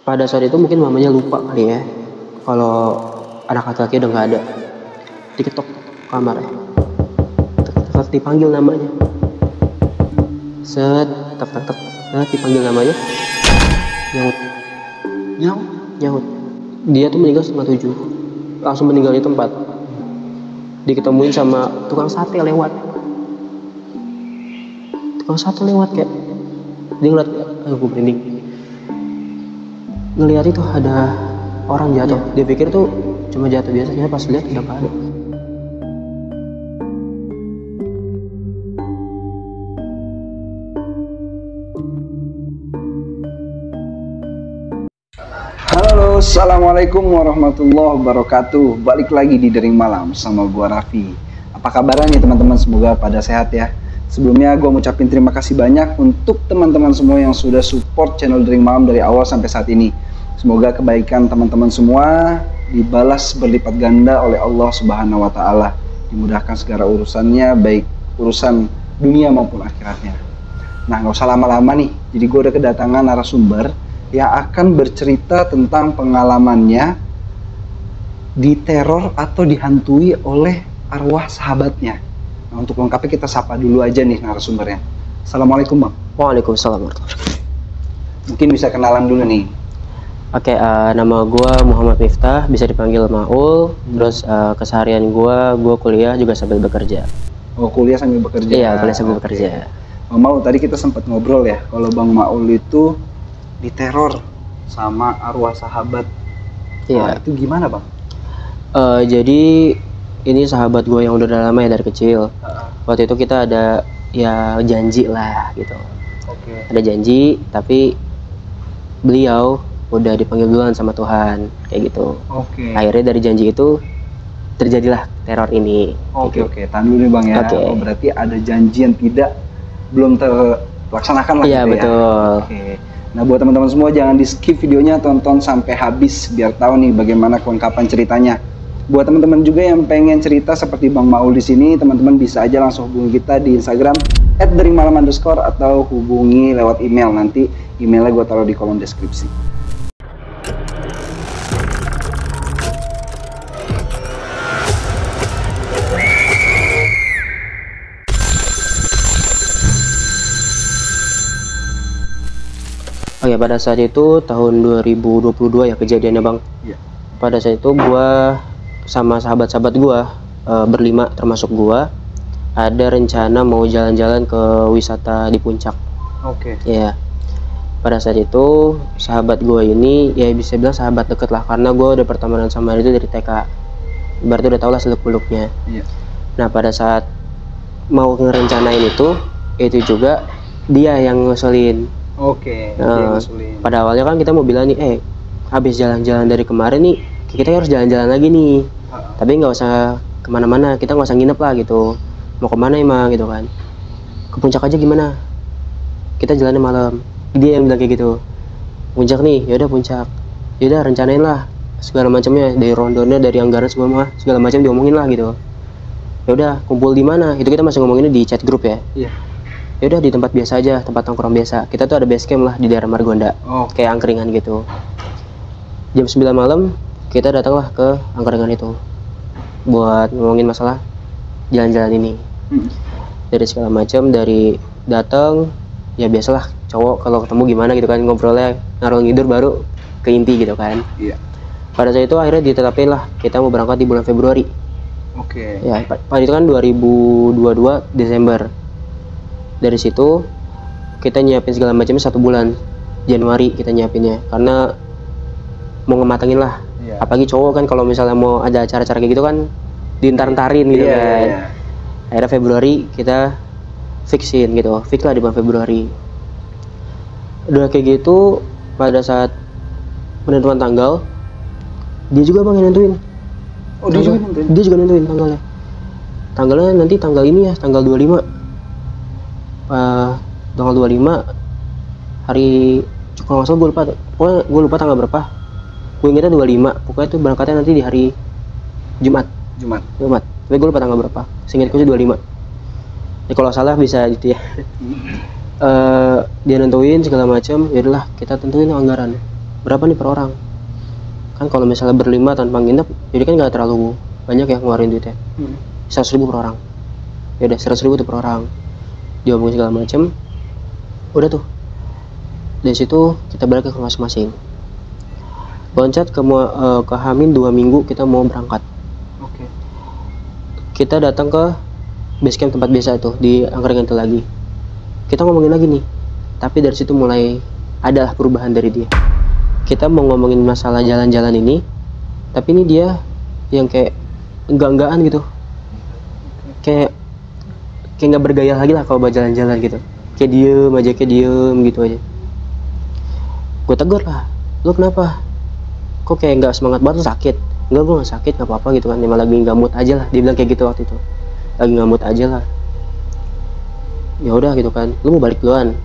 Pada saat itu mungkin mamanya lupa kali ya, kalau anak laki-laki udah nggak ada. Diketok kamarnya, dipanggil namanya, set dipanggil namanya, nyaut. Dia tuh meninggal setengah 7, langsung meninggal di tempat. Diketemuin sama tukang sate lewat kayak dia ngeliat, gue merinding ngeliat itu ada orang jatuh. Dia pikir tuh cuma jatuh biasa, pas lihat udah gak ada. Halo, assalamualaikum warahmatullahi wabarakatuh. Balik lagi di Dering Malam sama gua Raffi. Apa kabarnya nih teman-teman? Semoga pada sehat ya. Sebelumnya gua ngucapin terima kasih banyak untuk teman-teman semua yang sudah support channel Dering Malam dari awal sampai saat ini. Semoga kebaikan teman-teman semua dibalas berlipat ganda oleh Allah Subhanahu wa taala. Dimudahkan segala urusannya, baik urusan dunia maupun akhiratnya. Nah, nggak usah lama-lama nih. Jadi gua udah kedatangan narasumber yang akan bercerita tentang pengalamannya diteror atau dihantui oleh arwah sahabatnya. Nah, untuk lengkapnya kita sapa dulu aja nih narasumbernya. Assalamualaikum Bang. Waalaikumsalam warahmatullahi wabarakatuh. Mungkin bisa kenalan dulu nih. Oke, nama gue Muhammad Miftah, bisa dipanggil Maul. Terus keseharian gue kuliah juga sambil bekerja. Oh, kuliah sambil bekerja? Iya, kuliah sambil bekerja. Bang Maul, tadi kita sempat ngobrol ya, kalau Bang Maul itu diteror sama arwah sahabat. Iya. Itu gimana Bang? Jadi ini sahabat gue yang udah lama ya dari kecil. Waktu itu kita ada ya janji lah gitu. Oke. Ada janji, tapi beliau udah dipanggil duluan sama Tuhan kayak gitu. Oke. Akhirnya dari janji itu terjadilah teror ini. Oke, gitu. oke. Tahan dulu nih Bang ya. Oke. Oh, berarti ada janji yang belum terlaksanakan lah. Iya, gitu betul. Ya. Oke. Nah, buat teman-teman semua jangan di skip videonya, tonton sampai habis biar tahu nih bagaimana kelengkapan ceritanya. Buat teman-teman juga yang pengen cerita seperti Bang Maul di sini, teman-teman bisa aja langsung hubungi kita di Instagram @deringmalam_ atau hubungi lewat email. Nanti emailnya gue taruh di kolom deskripsi. Oh ya, pada saat itu tahun 2022 ya kejadiannya Bang. Iya. Pada saat itu gua sama sahabat-sahabat gua berlima termasuk gua ada rencana mau jalan-jalan ke wisata di Puncak. Oke. Ya. Pada saat itu sahabat gua ini ya bisa bilang sahabat deket lah, karena gua udah pertemanan sama dia itu dari TK. Berarti udah tau lah seluk-beluknya. Iya. Nah, pada saat mau ngerencanain itu juga dia yang ngusulin. Oke. Pada awalnya kan kita mau bilang nih, habis jalan-jalan dari kemarin nih, kita harus jalan-jalan lagi nih. Tapi nggak usah kemana-mana, kita nggak usah nginep lah gitu. Mau kemana emang gitu kan? Ke Puncak aja gimana? Kita jalannya malam. Dia yang bilang kayak gitu. Puncak nih, yaudah Puncak. Yaudah rencanain lah segala macamnya, dari rondonya, dari anggaran segala macam diomongin lah gitu. Yaudah kumpul di mana? Itu kita masih ngomonginnya di chat grup ya. Iya. Ya udah di tempat biasa aja, tempat nongkrong biasa. Kita tuh ada base camp lah di daerah Margonda. Kayak angkringan gitu. Jam 9 malam kita datanglah ke angkringan itu buat ngomongin masalah jalan-jalan ini. Dari segala macam, dari datang ya biasalah cowok kalau ketemu gimana gitu kan, ngobrolnya ngarol ngidur baru ke inti gitu kan. Iya. Pada saat itu akhirnya ditetapin lah kita mau berangkat di bulan Februari. Oke. Ya, pada itu kan 2022 Desember. Dari situ kita nyiapin segala macamnya 1 bulan, Januari kita nyiapinnya, karena mau ngematangin lah. Iya. Apalagi cowok kan kalau misalnya mau ada acara-acara kayak gitu kan diintar-intarin gitu kan. Iya. Akhirnya Februari kita fix lah di bulan Februari. Udah kayak gitu, pada saat penentuan tanggal dia juga Bang yang nentuin. Oh, dia juga nentuin? Dia juga nentuin tanggalnya. Tanggalnya nanti tanggal ini ya, tanggal 25. Tanggal 25 hari, kalau nggak salah gue lupa tanggal berapa. Gue ingetnya 25, pokoknya itu berangkatnya nanti di hari Jumat. Tapi gue lupa tanggal berapa. Seingat gue sih 25. Ya kalau salah bisa gitu ya. Dia nentuin segala macam, yaudahlah kita tentuin anggaran. berapa nih per orang. Kan kalau misalnya berlima tanpa nginep, jadi kan nggak terlalu banyak yang ngeluarin duitnya. 100.000 per orang. Ya udah 100.000 tuh per orang. Diomongin segala macem. Udah tuh. Dari situ kita balik ke masing-masing. Loncat ke Hamin 2 minggu kita mau berangkat. Oke. Kita datang ke base camp tempat biasa itu di Angkringan itu lagi. Kita ngomongin lagi nih. Tapi dari situ mulai adalah perubahan dari dia. Kita mau ngomongin masalah jalan-jalan ini, tapi ini dia yang kayak enggak-enggaan gitu. Kayak nggak bergaya lagi lah kalau buat jalan-jalan gitu. Kayak diem gitu aja. Gue tegur lah, lu kenapa? Kok kayak nggak semangat banget, lu sakit? Enggak, gue nggak sakit, nggak apa-apa gitu kan. Emang lagi nggak mood aja lah, dia bilang kayak gitu waktu itu. Lagi nggak mood aja lah. Ya udah gitu kan, lu mau balik duluan?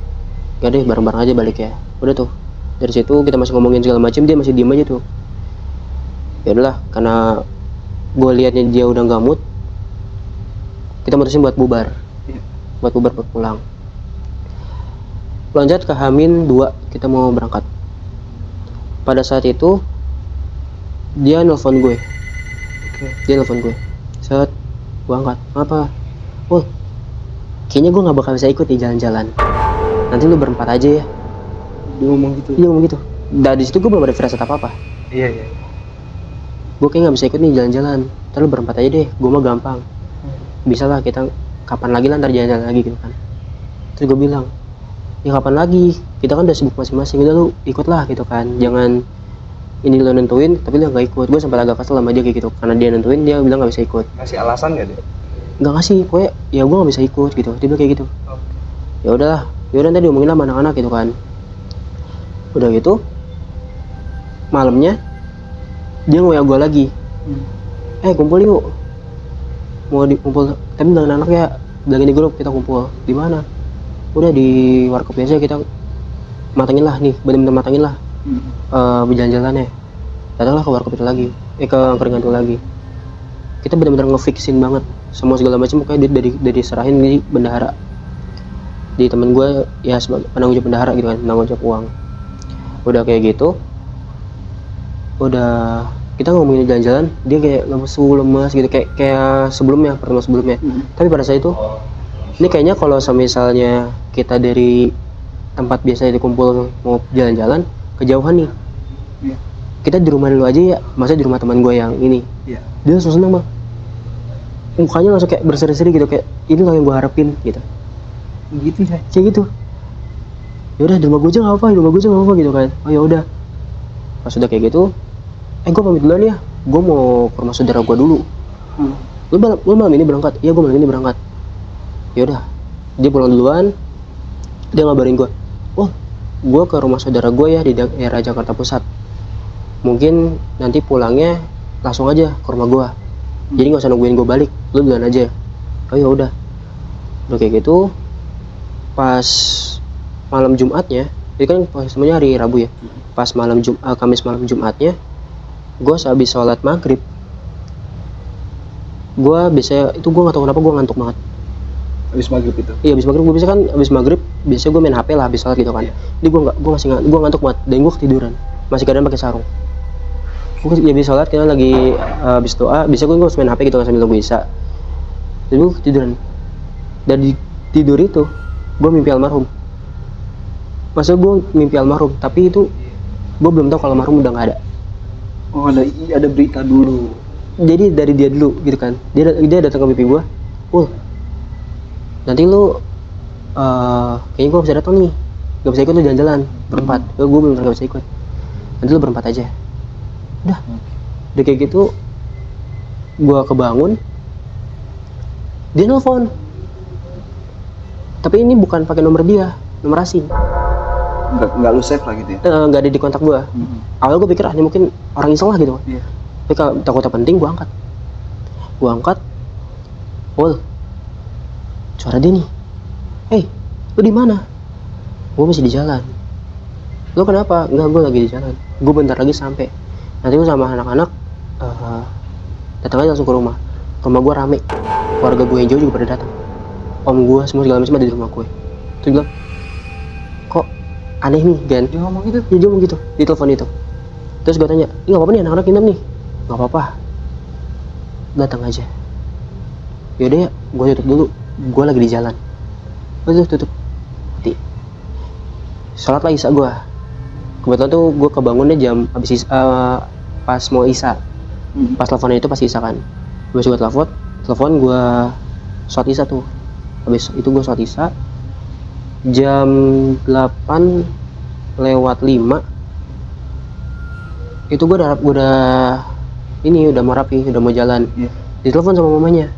Gak deh, bareng-bareng aja balik ya. Udah tuh, dari situ kita masih ngomongin segala macam, dia masih diem aja tuh. Ya udahlah, karena gue liatnya dia udah nggak mood, kita mutusin buat bubar. Buat pulang. Loncat ke Hamin 2, kita mau berangkat. Pada saat itu dia nelfon gue. Set, gue angkat. Apa? Oh, kayaknya gue nggak bakal bisa ikut di jalan-jalan. Nanti lu berempat aja ya. Dia ngomong gitu. Dia ngomong gitu. Dari situ gue belum ada firasat apa-apa. Iya. Gue kayak nggak bisa ikut nih jalan-jalan. Ntar lu berempat aja deh. Gue mah gampang. Bisa lah, kita kapan lagi lah ntar jalan-jalan lagi gitu kan. Terus gue bilang, ya kapan lagi? Kita kan udah sibuk masing-masing. Udah lu ikut lah gitu kan. Jangan ini lo nentuin tapi lu nggak ikut. Gue sempat agak kesel sama dia kayak gitu. Karena dia nentuin, dia bilang nggak bisa ikut. Ngasih alasan nggak dia? Nggak ngasih, pokoknya ya gue nggak bisa ikut gitu. Dia bilang kayak gitu. Ya udahlah, yaudah ntar diomongin sama anak-anak gitu kan. Udah gitu, malamnya dia nge-WA gue lagi. Kumpul yuk. Mau kumpul, tapi bilang anak ya, bilangin di grup kita kumpul. Di mana? Udah di warkop biasa, kita matangin lah nih, bener-bener matangin lah berjalan-jalannya. Datanglah ke warkop itu lagi, ke Angkringan itu lagi. Kita bener-bener ngefixin banget semua segala macam, pokoknya dari serahin di bendahara. Di temen gue ya sebagai penanggung jawab bendahara gitu kan, penanggung jawab uang. Udah kayak gitu, udah kita ngomongin jalan-jalan, dia kayak lemes gitu, kayak sebelumnya, pertemuan sebelumnya. Tapi pada saat itu, ini kayaknya kalau misalnya kita dari tempat biasa dikumpul mau jalan-jalan kejauhan nih, kita di rumah dulu aja ya, masa di rumah teman gue yang ini. Dia langsung seneng bang, mukanya langsung kayak berseri-seri gitu, kayak ini loh yang gue harapin gitu. Gitu ya? Kayak gitu. Yaudah di rumah gue aja nggak apa, gitu kan. Oh ya udah. Pas udah kayak gitu, gue pamit duluan ya. Gue mau ke rumah saudara gue dulu. Lu malam ini berangkat? Iya, gue malam ini berangkat. Yaudah, dia pulang duluan. Dia ngabarin gue, oh, gue ke rumah saudara gue ya di daerah Jakarta Pusat. Mungkin nanti pulangnya langsung aja ke rumah gue. Jadi nggak usah nungguin gue balik, lu duluan aja. Oh ya udah. Udah kayak gitu. Pas malam Jumatnya, itu kan semuanya hari Rabu ya. Pas malam Kamis malam Jumatnya, gue sehabis sholat maghrib, gue biasanya itu gue nggak tahu kenapa gue ngantuk banget. Habis maghrib itu? Iya, habis maghrib. Gue biasa kan habis maghrib biasanya gue main HP lah habis sholat gitu kan. Ini gue ngantuk banget dan gue ketiduran, masih keadaan pakai sarung. Gue habis sholat, kita lagi habis doa, biasanya gue main HP gitu kan sambil nunggu isya. Jadi gue ketiduran. Dan di tidur itu gue mimpi almarhum. Masa gue mimpi almarhum, tapi itu gue belum tahu kalau almarhum udah nggak ada. Oh, ada berita dulu. Jadi dari dia dulu gitu kan. Dia datang ke mimpi gue. Nanti lu kayaknya gue bisa datang nih. Gak bisa ikut lu jalan-jalan berempat. Gue belum gak bisa ikut. Nanti lu berempat aja. Udah kayak gitu, gue kebangun. Dia nelfon. Tapi ini bukan pakai nomor dia, nomor asing. Nggak lu save lah gitu ya? Nggak ada di kontak gue. Awalnya gue pikir ini mungkin orang iseng lah gitu. Tapi kalau takutnya penting, gue angkat. Pol, suara dia nih. Lu di mana? Gue masih di jalan. Lu kenapa? Enggak, gue lagi di jalan. Gue bentar lagi sampai. Nanti gue sama anak-anak datang aja langsung ke rumah. Rumah gue rame. Keluarga gue yang jauh juga pada datang. Om gue semua segala macam ada di rumah gue. Terus bilang, kok aneh nih kan. Dia ngomong gitu. Dia ngomong gitu di telepon itu. Terus gue tanya, nggak apa-apa nih anak-anak nginep nih. Nggak apa-apa, datang aja. Yaudah ya, gue tutup dulu, gue lagi di jalan. Tutup mati. Sholat lah isya gue. Kebetulan tuh gue kebangunnya jam habis pas mau isya. Pas teleponnya itu pas isya kan. Gue juga telepon gue sholat isya tuh. Habis itu gue sholat isya jam 8:05. Itu gue udah mau rapi, udah mau jalan. Ditelepon sama mamanya.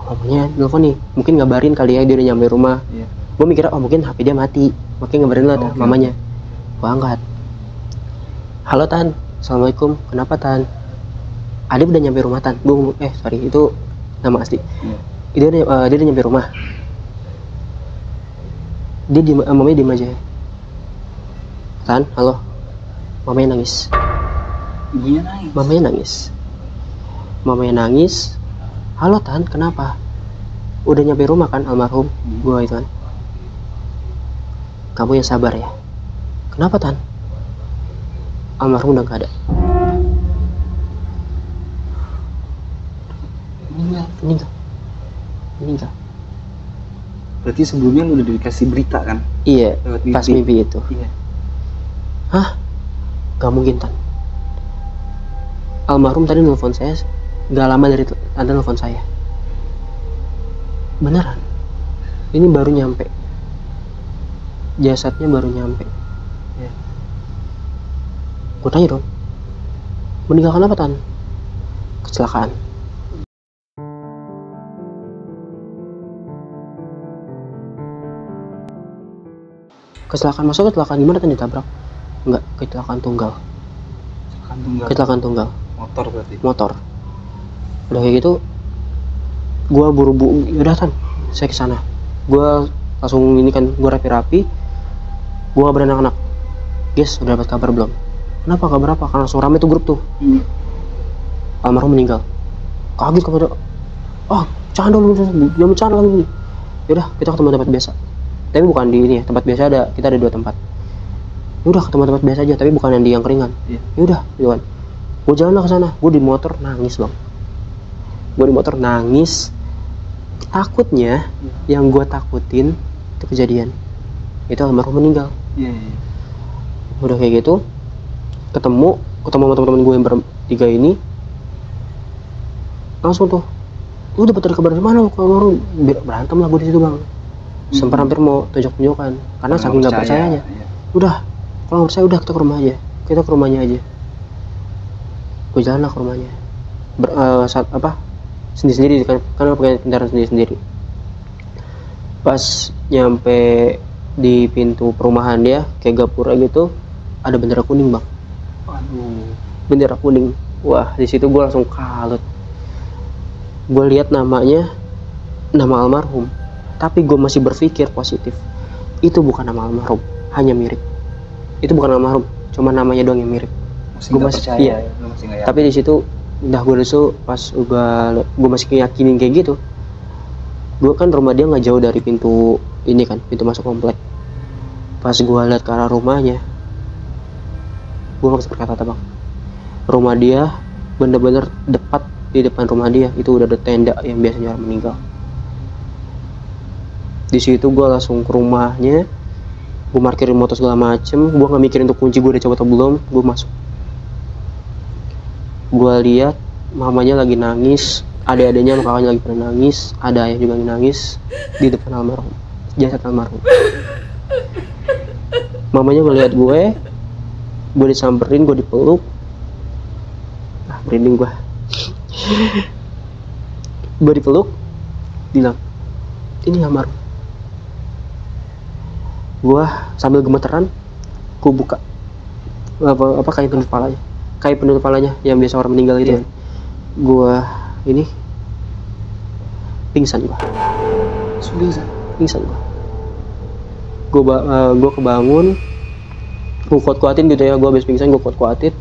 Mamanya telepon nih, mungkin ngabarin kali ya dia udah nyampe rumah. Gue mikir mungkin HP dia mati, makanya ngabarin lah mamanya. Gue angkat. Halo Tan, assalamualaikum. Kenapa Tan? Adek udah nyampe rumah Tan. Gue sorry, itu nama asli. Dia udah nyampe rumah. Mamanya diem aja. Tan, halo. Mamanya nangis. Ibunya nangis. Mamanya nangis. Halo Tan, kenapa? Udah nyampe rumah kan almarhum? Gua itu kan. Kamu yang sabar ya. Kenapa Tan? Almarhum udah gak ada. Meninggal. Berarti sebelumnya lu udah dikasih berita kan? Iya, pas mimpi itu. Iya. Hah? Gak mungkin Tan. Almarhum tadi nelfon saya gak lama dari Anda nelfon saya. Beneran. Ini baru nyampe. Jasadnya baru nyampe. Gue tanya dong, meninggal kenapa Tan? Kecelakaan. Kecelakaan, maksudnya kecelakaan gimana Tan? Ditabrak? Enggak, kecelakaan tunggal. Kecelakaan tunggal. Motor berarti. Motor. Udah kayak gitu, gue buru-buru, yaudah Tan, saya kesana. Gue langsung ini kan, gue rapi-rapi. Gue ngabarin anak-anak, guys, udah dapat kabar belum? Kenapa, kabar apa? Karena langsung rame tuh grup tuh. Almarhum meninggal. Kaget kepada, jangan bercanda lagi. Yaudah, kita ketemu tempat biasa. Tapi bukan di ini ya, tempat biasa kita ada 2 tempat. Yaudah, ketemu tempat biasa aja, tapi bukan yang di yang keringan. Yaudah, gitu kan. Gue jalan lah ke sana, gue di motor nangis bang. Takutnya yang gue takutin itu kejadian. Itu almarhum meninggal. Udah kayak gitu, ketemu sama teman-teman gue yang bertiga ini, langsung tuh, lu dapat kabar dari mana lu almarhum? Berantem lah gue di situ bang. Sempat hampir mau tunjuk-tunjukkan karena saking nggak percayanya. Udah, kalau nggak percaya udah kita ke rumahnya aja. Gue jalan lah ke rumahnya. Sendiri-sendiri kan, karena pakai kendaraan sendiri-sendiri. Pas nyampe di pintu perumahan dia, kayak gapura gitu, ada bendera kuning bang. Bendera kuning. Wah, di situ gue langsung kalut. Gue lihat namanya, nama almarhum, tapi gue masih berpikir positif. Itu bukan nama almarhum, hanya mirip. Itu bukan almarhum, cuma namanya doang yang mirip. Gue masih percaya. Tapi di situ udah gue pas gue masih yakinin kayak gitu. Gue kan rumah dia nggak jauh dari pintu ini kan, pintu masuk komplek. Pas gue lihat ke arah rumahnya, gue gak bisa berkata-kata bang. Rumah dia bener-bener tepat di depan rumah dia itu udah ada tenda yang biasanya orang meninggal. Di situ gue langsung ke rumahnya, gue parkirin motor segala macem, gue nggak mikirin tuh kunci gue udah coba atau belum, gue masuk. Gue lihat mamanya lagi nangis, adik-adiknya sama kakaknya lagi pada nangis, ada ayah juga lagi nangis di depan almarhum, jasad almarhum. Mamanya ngeliat gue disamperin, gue dipeluk, merinding gue. Gue dipeluk, bilang, ini almarhum. Gue sambil gemeteran, gue buka kain penutup kepalanya yang biasa orang meninggal itu. Gue ini pingsan gue. Gue kebangun, gue kuat-kuatin gitu ya, gue habis pingsan, gue kuat-kuatin,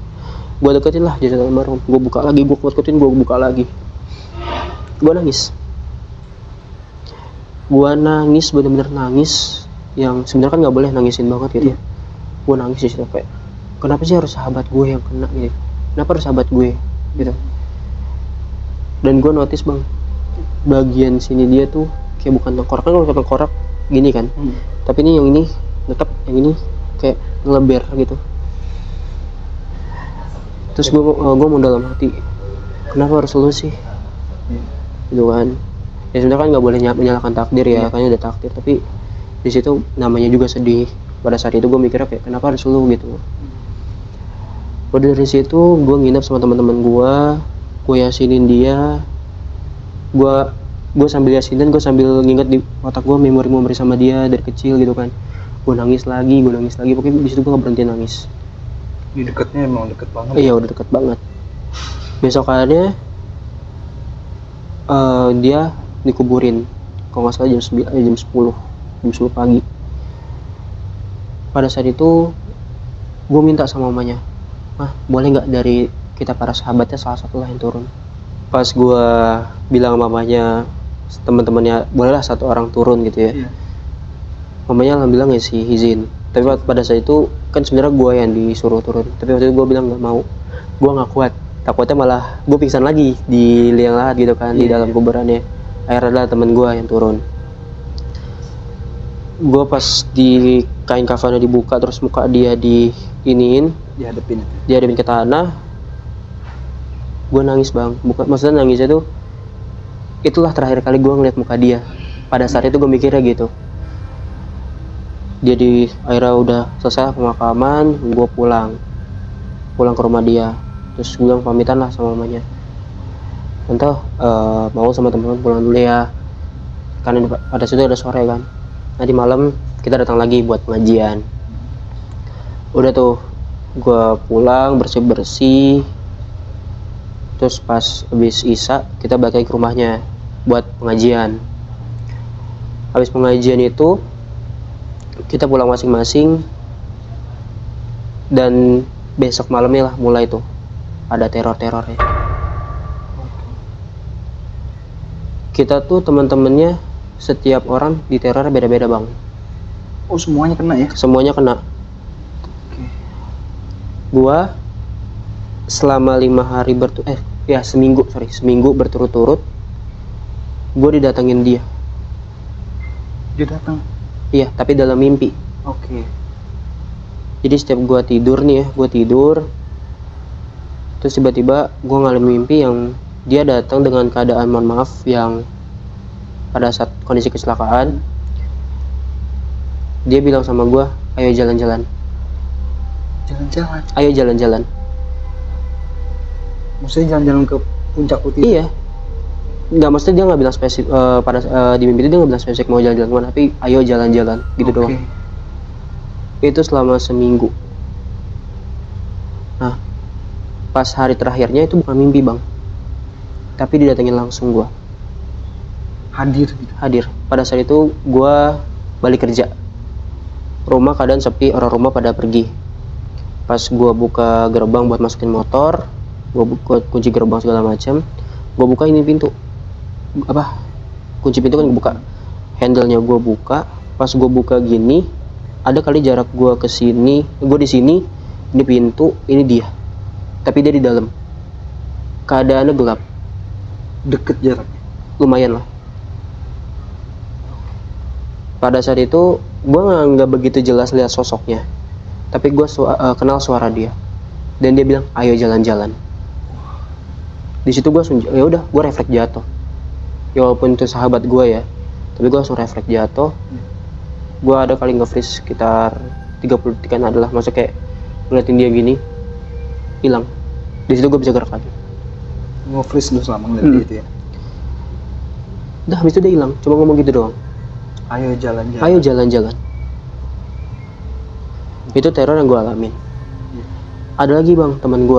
gue deketin lah jasad almarhum, gue buka lagi, gue kuat-kuatin, gue buka lagi, gue nangis. Gue nangis, bener-bener nangis, yang sebenarnya kan nggak boleh nangisin banget gitu ya. Gue nangis di situ kayak, kenapa sih harus sahabat gue yang kena gitu, kenapa harus sahabat gue gitu. Dan gue notice bang, bagian sini dia tuh kayak bukan tengkorak, kan kalau tengkorak gini kan, tapi ini yang ini tetap, yang ini kayak ngeleber gitu. Terus gue mau dalam hati, kenapa harus lu sih gitu kan. Ya sebenarnya kan nggak boleh menyalahkan takdir ya, kan udah takdir, tapi di situ namanya juga sedih. Pada saat itu gue mikirnya kayak, kenapa harus lu gitu. Udah dari situ gue nginep sama teman-teman gue yasinin dia, gue sambil yasinin, gue sambil nginget di otak gue memori sama dia dari kecil gitu kan. Gue nangis lagi, pokoknya di situ gue nggak berhenti nangis. Ini deketnya emang deket banget. Iya udah deket banget. Besokannya dia dikuburin, kalau nggak salah jam 10 pagi. Pada saat itu gue minta sama mamanya, mah boleh nggak dari kita para sahabatnya salah satu lah yang turun. Pas gue bilang mamanya, teman-temannya bolehlah satu orang turun gitu ya. Mamanya alhamdulillah ngasih izin. Tapi pada saat itu kan sebenarnya gue yang disuruh turun, tapi waktu itu gue bilang nggak mau, gue nggak kuat, takutnya malah gue pingsan lagi di liang lahat gitu kan, di dalam kuburannya. Akhirnya adalah temen gue yang turun. Gue pas di kain kafannya dibuka, terus muka dia dihadapin ke tanah, gue nangis bang. Maksudnya nangisnya tuh, itulah terakhir kali gue ngeliat muka dia. Pada saat itu gue mikirnya gitu. Jadi akhirnya udah selesai pemakaman, gue pulang ke rumah dia. Terus gue bilang pamitan lah sama mamanya, tante mau sama teman-teman pulang dulu ya, karena pada situ ada sore kan. Nanti malam kita datang lagi buat pengajian. Udah tuh gue pulang bersih, terus pas habis isya kita balik lagi ke rumahnya buat pengajian. Habis pengajian itu kita pulang masing-masing, dan besok malamnya lah mulai tuh ada teror-terornya. Kita tuh teman-temannya setiap orang di teror beda-beda bang. Oh semuanya kena ya? Semuanya kena. Gua selama 5 hari seminggu berturut-turut gue didatengin dia. Dia datang? Iya, tapi dalam mimpi. Jadi setiap gue tidur nih ya, terus tiba-tiba gue ngalamin mimpi yang dia datang dengan keadaan, mohon maaf, yang pada saat kondisi kecelakaan dia bilang sama gue, ayo jalan-jalan. Ayo jalan-jalan. Maksudnya jalan-jalan ke puncak putih? Iya. Nggak, maksudnya dia nggak bilang spesifik di mimpi itu dia nggak bilang spesifik mau jalan-jalan kemana, tapi ayo jalan-jalan gitu doang. Itu selama seminggu. Nah, pas hari terakhirnya itu bukan mimpi bang, tapi didatengin langsung gue. Hadir. Pada saat itu gue balik kerja, rumah keadaan sepi, orang rumah pada pergi. Pas gue buka gerbang buat masukin motor, gue buka kunci gerbang segala macam, gue buka ini pintu, kunci pintu kan buka, handle-nya gue buka. Pas gue buka gini, ada kali jarak gue ke sini, gue di sini, ini pintu, ini dia, tapi dia di dalam. Keadaannya gelap. Deket jaraknya? Lumayan lah. Pada saat itu gue nggak begitu jelas lihat sosoknya, tapi gue kenal suara dia, dan dia bilang ayo jalan-jalan. Di situ gue ya udah, gue refleks jatuh. Ya walaupun itu sahabat gue ya, tapi gue langsung refleks jatuh. Gue ada kali nge-freeze sekitar 30 detikan adalah, maksudnya kayak ngeliatin dia gini, hilang. Di situ gue bisa gerak lagi. Nge-freeze lu selama ngeliat itu ya? Udah, habis itu dia hilang, cuma ngomong gitu doang. Ayo jalan-jalan. Ayo jalan-jalan. Itu teror yang gue alamin. Ada lagi bang, teman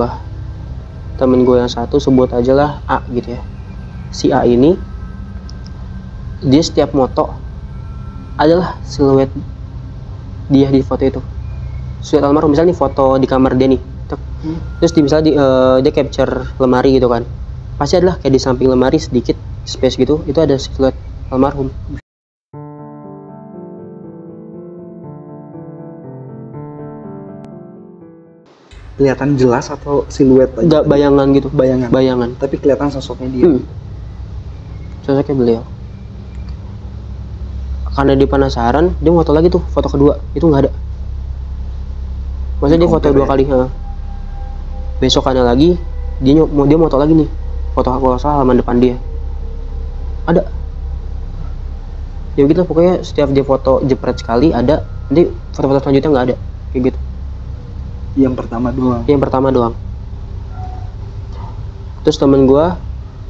gue yang satu, sebut aja lah A gitu ya. Si A ini, dia setiap moto adalah siluet dia di foto itu. Siluet almarhum, misalnya nih foto di kamar dia nih, terus misalnya dia capture lemari gitu kan, pasti adalah kayak di samping lemari sedikit space gitu, itu ada siluet almarhum. kelihatan jelas atau siluet aja? Nggak, bayangan gitu. Bayangan. Tapi kelihatan sosoknya dia. Sosoknya beliau. Karena dia penasaran, dia foto lagi tuh, foto kedua itu nggak ada. Maksudnya dia foto dua kali. Besokannya lagi dia foto lagi nih, foto halaman depan dia ada. Ya gitu pokoknya, setiap dia foto jepret sekali ada, nanti foto-foto selanjutnya nggak ada, kayak gitu. Yang pertama doang. Terus temen gue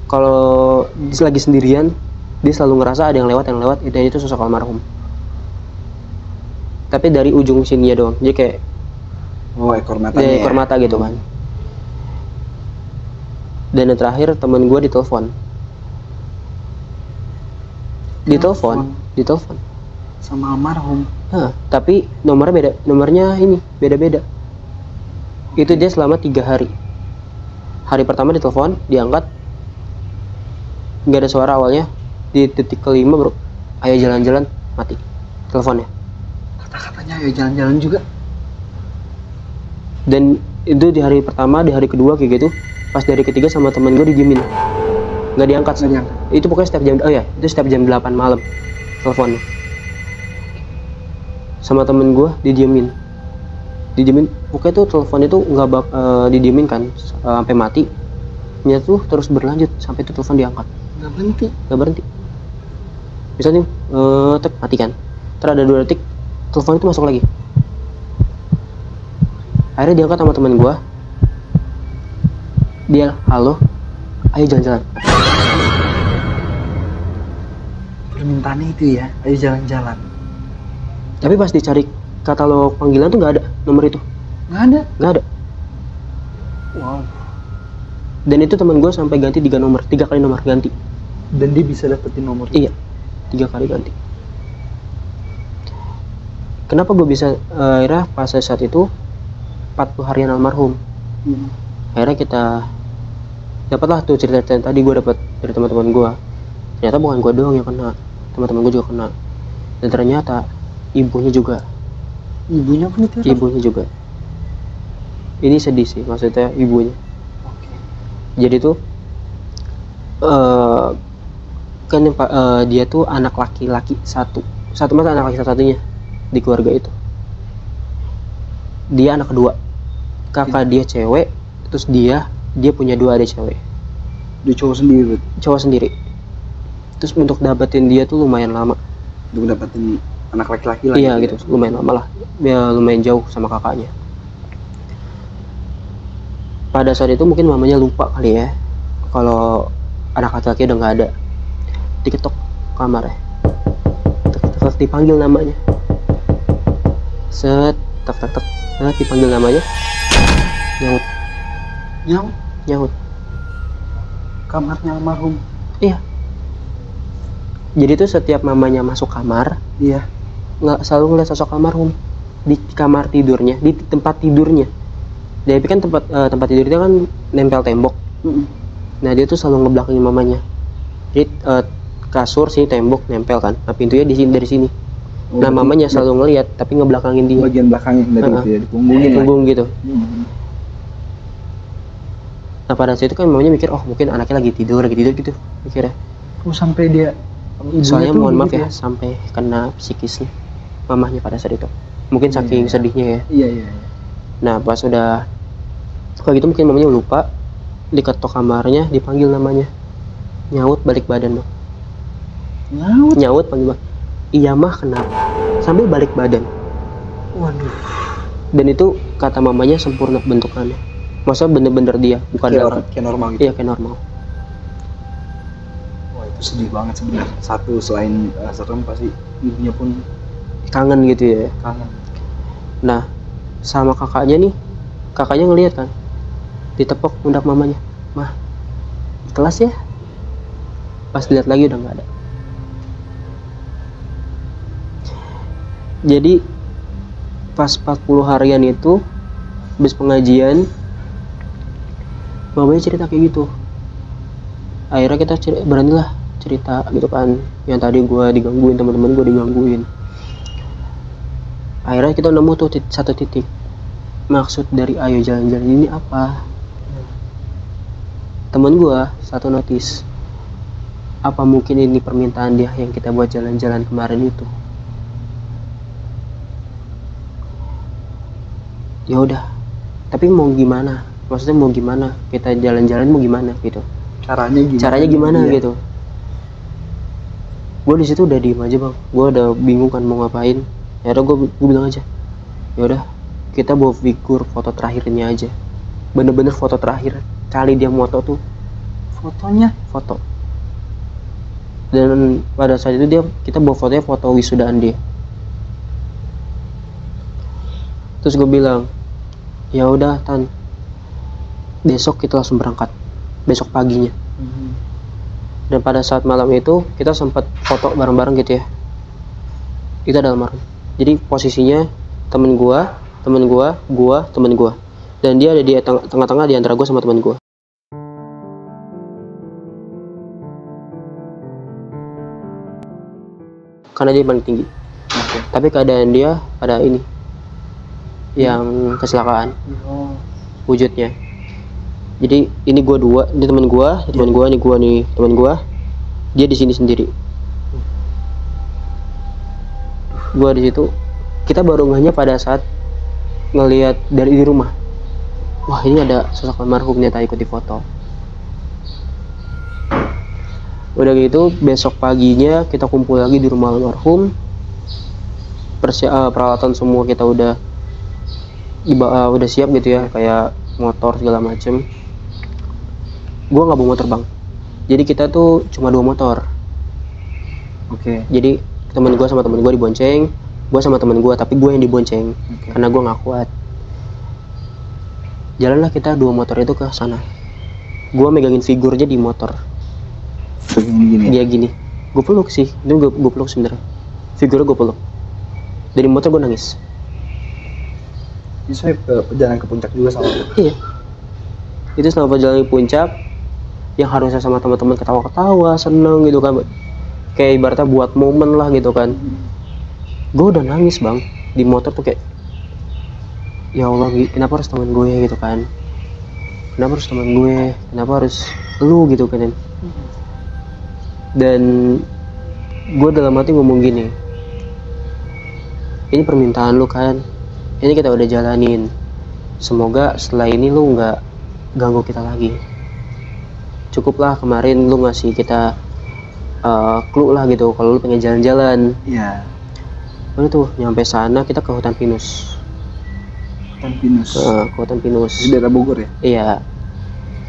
kalau lagi sendirian, dia selalu ngerasa ada yang lewat, itu sosok almarhum. Tapi dari ujung sininya doang, jadi kayak ekor mata gitu kan. Dan yang terakhir temen gue ditelepon sama almarhum. Tapi nomornya beda. Itu dia selama 3 hari. Hari pertama ditelepon, diangkat, nggak ada suara awalnya. Di detik kelima bro, ayo jalan-jalan, mati teleponnya. Kata-katanya ayo jalan-jalan juga. Dan itu di hari pertama, di hari kedua kayak gitu. Pas dari ketiga sama temen gue didiemin, nggak diangkat. Itu pokoknya setiap jam 8 malam teleponnya. Sama temen gue didiemin. Pokoknya tuh telepon itu nggak didiemin kan sampai mati. Nya tuh terus berlanjut sampai tuh telepon diangkat. Nggak berhenti. Misalnya mati kan. Terus ada 2 detik telepon itu masuk lagi. Akhirnya diangkat sama temen gue. Dia, halo, ayo jalan-jalan. Permintaannya itu ya, ayo jalan-jalan. Tapi pas dicari katalog panggilan tuh nggak ada nomor itu. Nggak ada. Wow. Dan itu teman gue sampai ganti 3 kali nomor ganti. Dan dia bisa dapetin nomor itu? Iya, 3 kali ganti. Kenapa gue bisa akhirnya pas saat itu 40 harian almarhum. Akhirnya kita dapatlah tuh cerita tadi gue dapat dari teman-teman gue. Ternyata bukan gue doang yang kena, teman-teman gue juga kena. Dan ternyata ibunya juga. Ibunya pun itu? Ibunya juga. Ini sedih sih, maksudnya ibunya. Jadi tuh kan dia tuh anak laki-laki satu masa anak laki satunya di keluarga itu. Dia anak kedua, kakak dia cewek, terus dia punya 2 adik cewek. Dia cowok sendiri. Terus untuk dapetin dia tuh lumayan lama. Untuk dapetin anak laki-laki lagi? Iya gitu, lumayan lama lah. Ya lumayan jauh sama kakaknya. Pada saat itu mungkin mamanya lupa kali ya, kalau anak laki-laki udah nggak ada. Diketok kamarnya, tek dipanggil namanya. Set dipanggil namanya. Nyaut. Kamarnya almarhum? Iya. Jadi tuh setiap mamanya masuk kamar, iya, nggak selalu ngeliat sosok almarhum di kamar tidurnya, di tempat tidurnya. Tapi kan tempat tidurnya kan nempel tembok. Nah dia tuh selalu ngebelakangin mamanya. Jadi kasur sini tembok nempel kan. Nah pintunya dari sini. Nah mamanya selalu ngeliat tapi ngebelakangin dia. Bagian belakangnya dari itu ya, punggung gitu. Nah pada saat itu kan mamanya mikir, oh mungkin anaknya lagi tidur gitu mikirnya. Sampai dia, soalnya mohon maaf ya, sampai kena psikisnya mamahnya pada saat itu. Mungkin saking sedihnya ya. Iya. Nah pas udah kayak gitu mungkin mamanya lupa, diketok kamarnya, dipanggil namanya. Nyaut balik badan bang. Nyaut panggil bang. Iya mah kenapa? Sambil balik badan. Waduh. Dan itu kata mamanya sempurna bentukannya. Masa bener-bener dia, bukan kayak normal gitu? Iya kayak normal. Wah itu sedih banget sebenarnya. Satu selain serem pasti ibunya pun kangen gitu ya. Kangen. Nah sama kakaknya ngelihat kan, ditepok pundak mamanya, mah ikhlas ya. Pas lihat lagi udah nggak ada. Jadi pas 40 harian itu habis pengajian, mamanya cerita kayak gitu. Akhirnya kita beranilah cerita gitu kan, yang tadi gue digangguin, teman-teman gue digangguin. Akhirnya kita nemu tuh satu titik maksud dari ayo jalan-jalan ini apa. Temen gue satu notice, apa mungkin ini permintaan dia yang kita buat jalan-jalan kemarin itu. Ya udah, tapi mau gimana, maksudnya mau gimana, kita jalan-jalan mau gimana gitu, caranya gimana Iya. gitu. Gue di situ udah diem aja bang, gue udah bingung kan mau ngapain. Ya udah gue bilang aja, ya udah kita bawa figur foto terakhirnya aja, bener-bener foto terakhir kali dia moto tuh, Fotonya foto. Dan pada saat itu kita bawa fotonya foto wisudaan dia. Terus gue bilang, ya udah Tan, besok kita langsung berangkat, besok paginya. Dan pada saat malam itu kita sempat foto bareng-bareng gitu ya, kita dalam malam. Jadi posisinya temen gua, temen gua, dan dia ada di tengah-tengah di antara gua sama temen gua. Karena dia paling tinggi. Tapi keadaan dia pada ini yang kecelakaan wujudnya. Jadi ini gua dua, ini temen gua, ini gua nih temen gua. Dia di sini sendiri. Gua di situ. Kita baru ngehnya pada saat ngelihat dari di rumah. Wah, ini ada sosok almarhum ternyata ikut di foto. Udah gitu besok paginya kita kumpul lagi di rumah almarhum. Peralatan semua kita udah siap gitu ya, kayak motor segala macem. Gua nggak bawa motor bang, jadi kita tuh cuma 2 motor. Jadi temen gua sama temen gua dibonceng, gua sama temen gua, tapi gua yang dibonceng karena gua nggak kuat. Jalanlah kita 2 motor itu ke sana. Gua megangin figurnya di motor. gini. Dia gini, gue peluk sih, itu gue peluk sebenarnya. Figurnya gue peluk. Dari motor gue nangis. Ini saya perjalanan ke puncak juga sama. Iya. Itu selama perjalanan ke puncak, yang harusnya sama teman-teman ketawa-ketawa, seneng gitu kan, kayak ibaratnya buat momen lah gitu kan. Gue udah nangis bang di motor tuh, kayak ya Allah, kenapa harus teman gue gitu kan, kenapa harus teman gue, kenapa harus lu gitu kan. Dan gue dalam hati ngomong gini, ini permintaan lu kan, ini kita udah jalanin, semoga setelah ini lu nggak ganggu kita lagi. Cukuplah kemarin lu ngasih kita clue lah gitu kalau lu pengen jalan-jalan. Iya. Udah tuh nyampe sana kita ke hutan pinus. Ke hutan pinus Di daerah Bogor ya? Iya,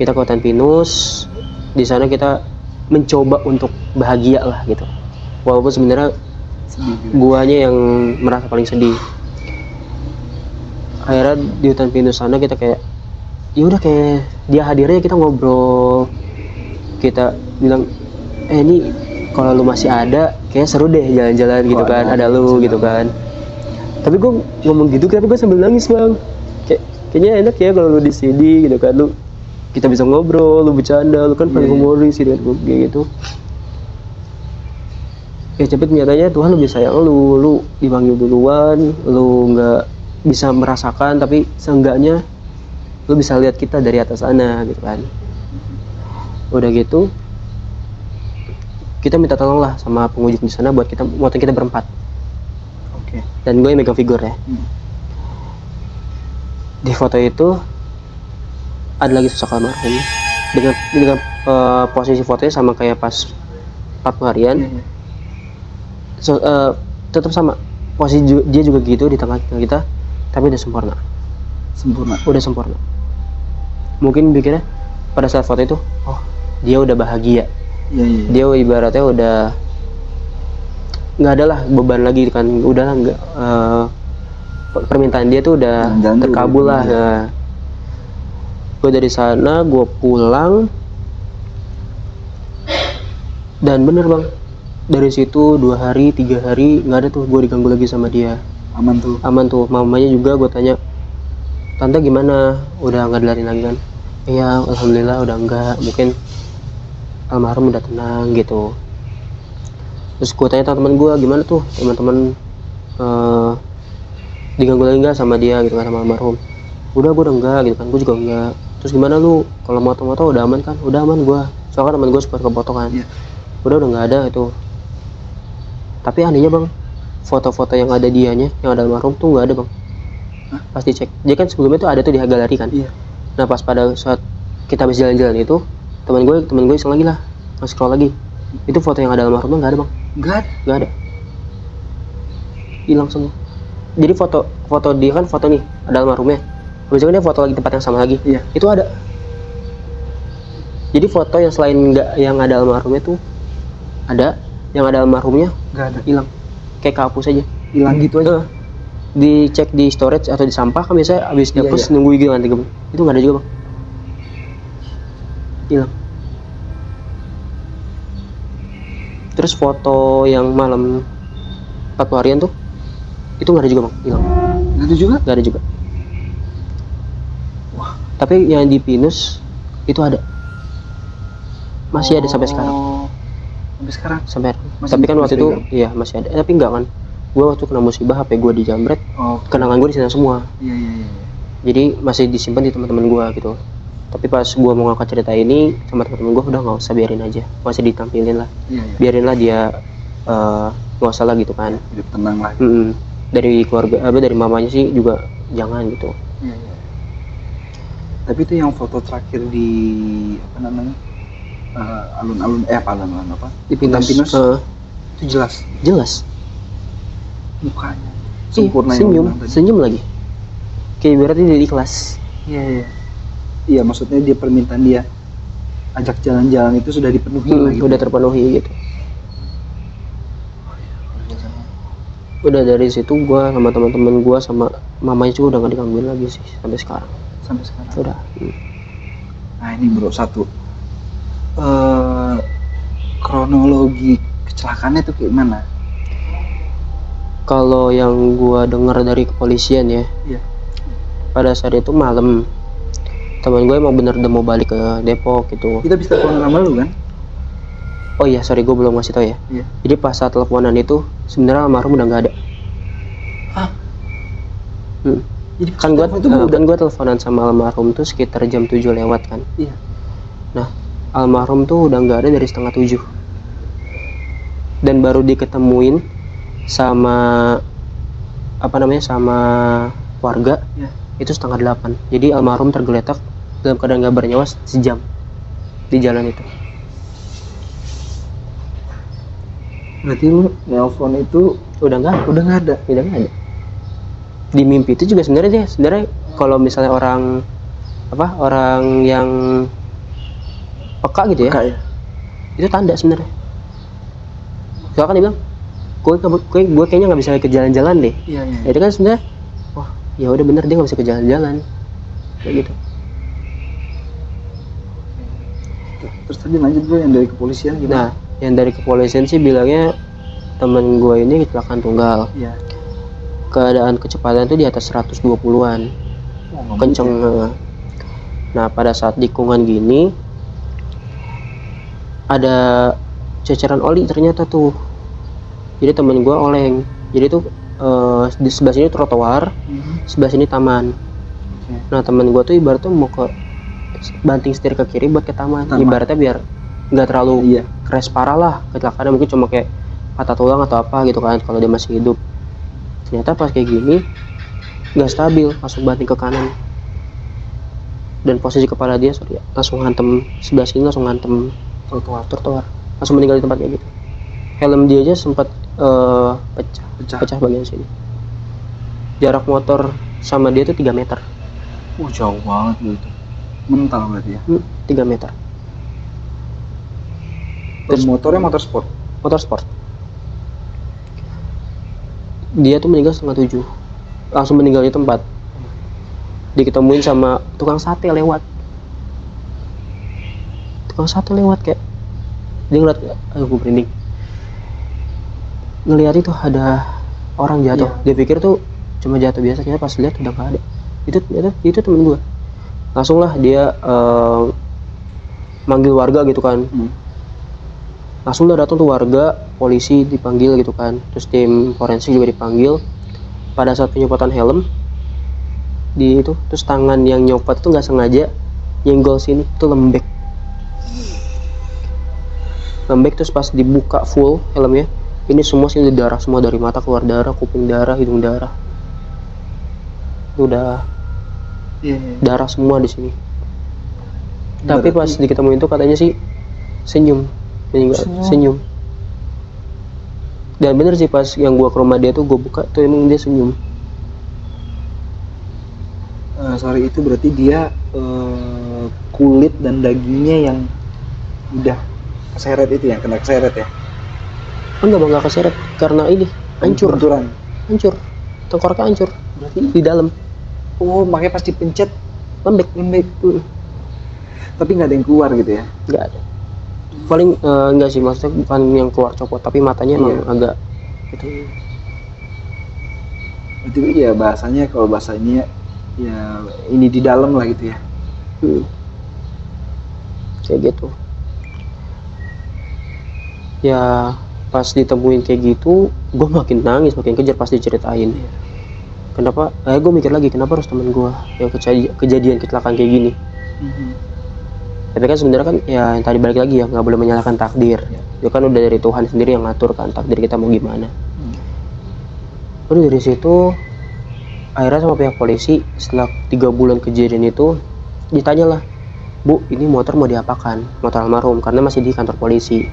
kita ke hutan pinus. Di sana kita mencoba untuk bahagia lah gitu, walaupun sebenarnya guanya yang merasa paling sedih. Akhirnya di hutan pinus sana kita kayak, ya udah kayak dia hadirnya kita ngobrol, kita bilang ini kalau lu masih ada kayak seru deh jalan-jalan gitu kan, ada lu gitu kan. Tapi gue ngomong gitu tapi gue sambil nangis bang, kayaknya enak ya kalau lu di sini gitu kan, lu kita bisa ngobrol, lu bercanda, lu kan paling humoris sih dengan gue gitu. Ya cepet nyatanya Tuhan lebih sayang lu dipanggil duluan, lu nggak bisa merasakan tapi seenggaknya lu bisa lihat kita dari atas sana gitu kan. Udah gitu kita minta tolong lah sama pengunjung di sana buat kita motoin kita berempat. Dan gue yang megang figur ya. Di foto itu ada lagi sosok almarhum dengan posisi fotonya sama kayak pas 40 harian. Tetap sama posisi dia juga gitu di tengah kita, tapi udah sempurna. Udah sempurna. Mungkin pikirnya pada saat foto itu, oh dia udah bahagia. Dia ibaratnya udah nggak ada lah beban lagi kan, udah nggak permintaan dia tuh udah terkabul lah. Gue dari sana gue pulang, dan bener bang, dari situ 2 hari 3 hari nggak ada tuh gue diganggu lagi sama dia. Aman tuh. Mamanya juga gue tanya, tante gimana, udah nggak dilariin lagi kan? Iya alhamdulillah udah enggak, mungkin almarhum udah tenang gitu. Terus gue tanya teman gue, gimana tuh teman-teman diganggu lagi nggak sama dia gitu kan, sama almarhum? Udah, gue udah enggak gitu kan, gue juga enggak. Terus gimana lu, kalau moto-moto udah aman kan? Udah aman gue, soalnya teman gue suka foto kan. Iya. Udah nggak ada itu. Tapi anehnya bang, foto-foto yang ada dianya, yang ada almarhum tuh nggak ada bang. Hah? Pas dicek, dia kan sebelumnya tuh ada tuh di galeri kan. Iya. Nah pas pada saat kita habis jalan-jalan itu, teman gue iseng lagi lah, scroll lagi. Itu foto yang ada almarhumnya nggak ada bang, nggak ada, hilang semua. Jadi foto dia kan foto nih ada almarhumnya, habis itu dia foto lagi tempat yang sama lagi. Iya. Itu ada. Jadi foto yang selain nggak yang ada almarhumnya tuh ada, yang ada almarhumnya Nggak ada. hilang, kayak kehapus aja. Hilang gitu aja. Dicek di storage atau di sampah kan biasanya habis Iya, dihapus iya. nunggu gitu kan 3 menit. Itu nggak ada juga bang, hilang. Terus foto yang malam 40 harian tuh itu nggak ada juga bang, hilang. Nggak ada juga. Nggak ada juga. Wah. Tapi yang di Pinus itu ada, masih ada sampai sekarang. Sampai sekarang. Sampai Masih tapi kan waktu itu dipegang? iya masih ada, tapi enggak kan. Gue waktu kena musibah HP gue dijamret, Oh. kenangan gue di sana semua. Iya, iya, iya. Jadi masih disimpan di teman-teman gue gitu. Tapi pas gue mau ngangkat cerita ini sama teman-teman gue, udah nggak usah, biarin aja, masih ditampilin lah, Iya, iya. biarinlah dia nggak usah lah gitu kan. Hidup tenang lah. Dari keluarga dari mamanya sih juga jangan gitu. Iya, iya. Tapi itu yang foto terakhir di apa namanya? Alun-alun alun-alun apa? Di Pinus, Pinus. Itu jelas jelas mukanya. Ih, Sempurna yang senyum lu bilang tadi. senyum lagi, kayak berarti dia ikhlas. Iya, iya. Iya, maksudnya dia permintaan dia ajak jalan-jalan itu sudah dipenuhi lah gitu. Udah terpenuhi gitu. Udah dari situ gue sama teman-teman gue sama mamanya juga udah gak digangguin lagi sih sampai sekarang. Sampai sekarang. Udah. Nah ini bro, satu kronologi kecelakaannya itu kayak mana? Kalau yang gue dengar dari kepolisian ya, Iya. pada saat itu malam, teman gue emang bener udah mau balik ke Depok gitu. Kita bisa teleponan sama lu kan? Oh iya, sorry, gue belum ngasih tau ya. Iya. Jadi pas saat teleponan itu sebenarnya almarhum udah nggak ada. Hah? Jadi Kan gue teleponan sama almarhum tuh sekitar jam 7 lewat kan. Iya. Nah, almarhum tuh udah nggak ada dari setengah 7. Dan baru diketemuin sama sama warga Iya. itu setengah 8. Jadi almarhum tergeletak dalam keadaan nggak bernyawa sejam di jalan itu. Berarti lu nelpon itu Udah nggak ada. udah nggak ada. Di mimpi itu juga sebenarnya kalau misalnya orang yang peka gitu ya, Kayak itu tanda sebenarnya. Soalnya kan dia bilang gue kayaknya nggak bisa ke jalan-jalan deh. iya, iya. Jadi kan sebenarnya wah ya udah bener, dia nggak bisa ke jalan-jalan kayak gitu. Terus tadi lanjut bro, yang dari kepolisian Nah, gimana? yang dari kepolisian sih bilangnya temen gue ini kecelakaan tunggal, Iya. keadaan kecepatan itu di atas 120-an, Oh, nggak kenceng. mungkin. Nah pada saat tikungan gini ada ceceran oli ternyata tuh. Jadi temen gue oleng. Jadi tuh di sebelah sini trotoar, sebelah sini taman. Oke. Nah temen gue tuh ibaratnya mau ke banting setir ke kiri buat ke taman. Taman. Ibaratnya biar nggak terlalu Iya. crash parah lah kecelakaannya, mungkin cuma kayak patah tulang atau apa gitu kan kalau dia masih hidup. Ternyata pas kayak gini nggak stabil, langsung banting ke kanan, dan posisi kepala dia langsung hantem sebelah sini, langsung hantem trotoar, langsung meninggal di tempat kayak gitu. Helm dia aja sempat pecah bagian sini. Jarak motor sama dia tuh 3 meter. Jauh banget gitu. Mental berarti ya. 3 meter. Terus motornya motor sport. Motor sport. Dia tuh meninggal setengah 7, langsung meninggal di tempat. Diketemuin sama tukang sate lewat. Kayak dia ngeliat, aduh gue merinding. Ngeliat itu ada orang jatuh. Iya. Dia pikir tuh cuma jatuh biasa, ternyata pas lihat udah gak ada. Itu temen gue. Langsung lah dia manggil warga gitu kan. Langsung udah datang tuh warga, polisi dipanggil gitu kan, terus tim forensik juga dipanggil. Pada saat penyemprotan helm di itu, terus tangan yang nyopot tuh nggak sengaja nyenggol sini tuh lembek, terus pas dibuka full helmnya ini semua sih udah darah semua, dari mata keluar darah, kuping darah, hidung darah, itu udah darah semua di sini. Tapi pas diketemuin tuh katanya sih senyum. Dan bener sih pas yang gua ke rumah dia tuh gua buka tuh emang dia senyum. Sorry, itu berarti dia kulit dan dagingnya yang udah keseret itu, yang kena keseret ya? Enggak bang, nggak keseret karena ini hancur. Benturan. Hancur, tengkoraknya hancur. Berarti di dalam. Oh, makanya pas dipencet Lembek. Tapi nggak ada yang keluar gitu ya? Nggak ada. Paling enggak sih, maksudnya bukan yang keluar copot, tapi matanya emang agak gitu. Berarti ya bahasanya, kalau bahasanya ya ini di dalam lah gitu ya. Kayak gitu. Ya pas ditemuin kayak gitu, gue makin nangis, makin kejar pas diceritain. Kenapa? Gue mikir lagi kenapa harus temen gue yang kejadian kecelakaan kayak gini. Tapi kan sebenarnya kan ya yang tadi balik lagi ya, nggak boleh menyalahkan takdir. Itu kan udah dari Tuhan sendiri yang ngatur kan takdir kita mau gimana. Udah dari situ akhirnya sama pihak polisi setelah 3 bulan kejadian itu ditanyalah, Bu, ini motor mau diapakan? Motor almarhum, karena masih di kantor polisi.